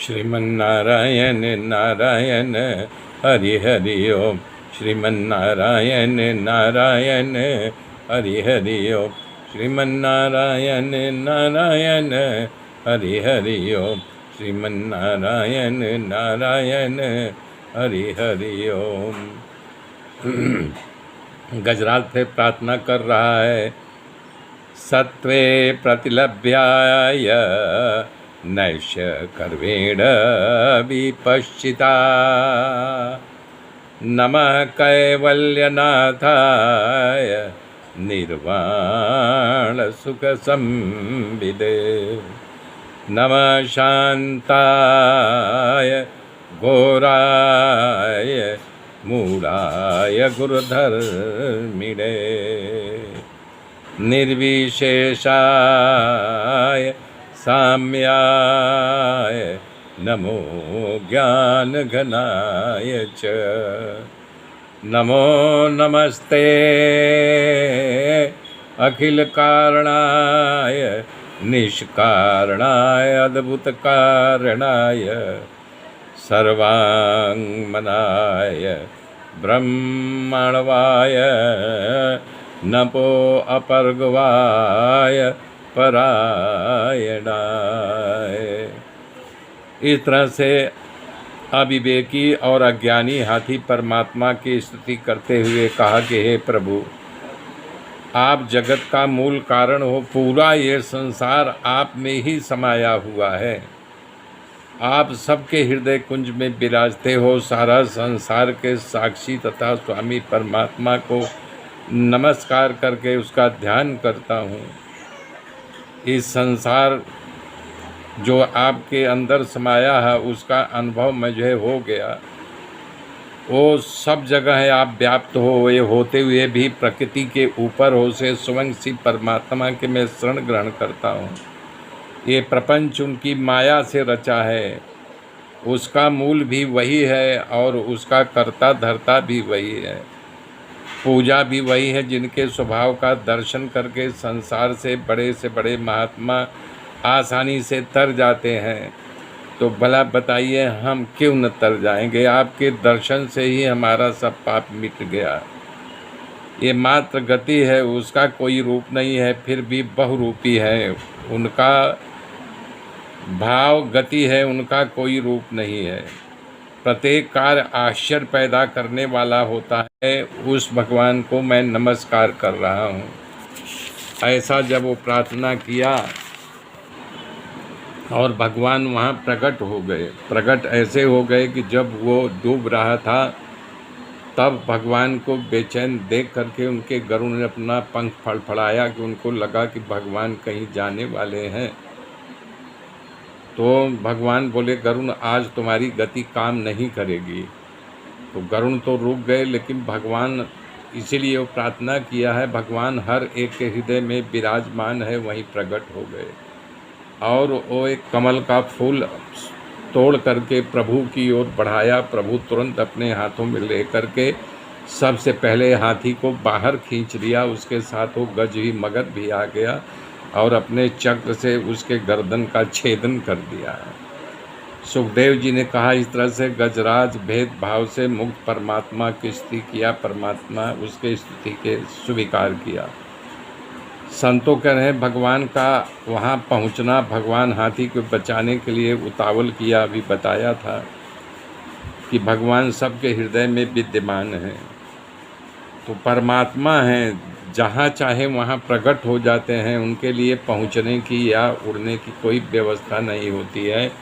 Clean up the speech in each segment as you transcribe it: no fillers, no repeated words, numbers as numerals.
श्रीमन्नारायण नारायण हरि हरि ओम। श्रीमन्नारायण नारायण हरि हरि ओम। श्रीमन्नारायण नारायण हरि हरि ओम। श्रीमन्नारायण नारायण हरि हरि ओम। गजराज फिर प्रार्थना कर रहा है। सत्वे प्रतिलभ्याय नैष कर्वेण विपश्चिता। नमः कैवल्यनाथाय निर्वाण सुख संविदे। नमः शांताय घोराय मूढ़ाय गुरुधर्मिणे। निर्विशेषाय साम्याय नमो ज्ञानघनाय च। नमो नमस्ते अखिल कारणाय निष्कारणाय अद्भुत कारणाय सर्वांगमनाय ब्रह्मणवाय नमो अपरगवाय परायणाय। इस तरह से अविवेकी और अज्ञानी हाथी परमात्मा की स्तुति करते हुए कहा कि हे प्रभु, आप जगत का मूल कारण हो। पूरा ये संसार आप में ही समाया हुआ है। आप सबके हृदय कुंज में विराजते हो। सारा संसार के साक्षी तथा स्वामी परमात्मा को नमस्कार करके उसका ध्यान करता हूँ। इस संसार जो आपके अंदर समाया है उसका अनुभव मुझे हो गया। वो सब जगह है आप व्याप्त हो। ये होते हुए भी प्रकृति के ऊपर हो से स्वयं शिव परमात्मा के मैं शरण ग्रहण करता हूँ। ये प्रपंच उनकी माया से रचा है। उसका मूल भी वही है और उसका कर्ता धर्ता भी वही है। पूजा भी वही है। जिनके स्वभाव का दर्शन करके संसार से बड़े महात्मा आसानी से तर जाते हैं, तो भला बताइए हम क्यों न तर जाएंगे। आपके दर्शन से ही हमारा सब पाप मिट गया। ये मात्र गति है, उसका कोई रूप नहीं है, फिर भी बहुरूपी है। उनका भाव गति है, उनका कोई रूप नहीं है। प्रत्येक कार्य आश्चर्य पैदा करने वाला होता है। उस भगवान को मैं नमस्कार कर रहा हूँ। ऐसा जब वो प्रार्थना किया और भगवान वहाँ प्रकट हो गए। प्रकट ऐसे हो गए कि जब वो डूब रहा था तब भगवान को बेचैन देख करके उनके गरुड़ ने अपना पंख फड़फड़ाया कि उनको लगा कि भगवान कहीं जाने वाले हैं। तो भगवान बोले, गरुड़ आज तुम्हारी गति काम नहीं करेगी। तो गरुड़ तो रुक गए, लेकिन भगवान, इसीलिए वो प्रार्थना किया है, भगवान हर एक के हृदय में विराजमान है, वहीं प्रकट हो गए। और वो एक कमल का फूल तोड़ करके प्रभु की ओर बढ़ाया। प्रभु तुरंत अपने हाथों में ले करके सबसे पहले हाथी को बाहर खींच लिया। उसके साथ वो गज भी मगध भी आ गया और अपने चक्र से उसके गर्दन का छेदन कर दिया। सुखदेव जी ने कहा, इस तरह से गजराज भेदभाव से मुक्त परमात्मा की स्तुति किया। परमात्मा उसके स्तुति के स्वीकार किया। संतों कह रहे हैं भगवान का वहाँ पहुँचना, भगवान हाथी को बचाने के लिए उतावल किया। अभी बताया था कि भगवान सबके हृदय में विद्यमान है। तो परमात्मा हैं, जहाँ चाहे वहाँ प्रकट हो जाते हैं। उनके लिए पहुँचने की या उड़ने की कोई व्यवस्था नहीं होती है।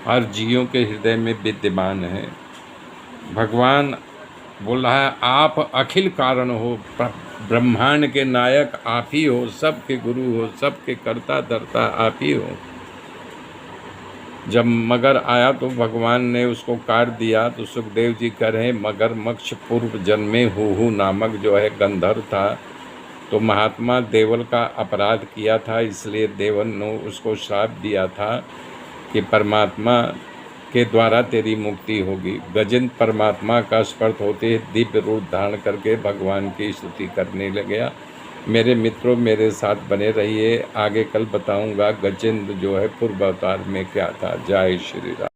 हर जीवों के हृदय में विद्यमान है। भगवान बोल रहा है, आप अखिल कारण हो, ब्रह्मांड के नायक आप ही हो, सबके गुरु हो, सबके कर्ता धर्ता आप ही हो। जब मगर आया तो भगवान ने उसको काट दिया। तो सुखदेव जी कह रहे हैं, मगरमच्छ पूर्व जन्म में हूहू नामक जो है गंधर्व था। तो महात्मा देवल का अपराध किया था, इसलिए देवल ने उसको श्राप दिया था कि परमात्मा के द्वारा तेरी मुक्ति होगी। गजेंद्र परमात्मा का स्पर्श होते दिव्य रूप धारण करके भगवान की स्तुति करने लगे। मेरे मित्रों, मेरे साथ बने रहिए। आगे कल बताऊंगा गजेंद्र जो है पूर्व अवतार में क्या था। जय श्री राम।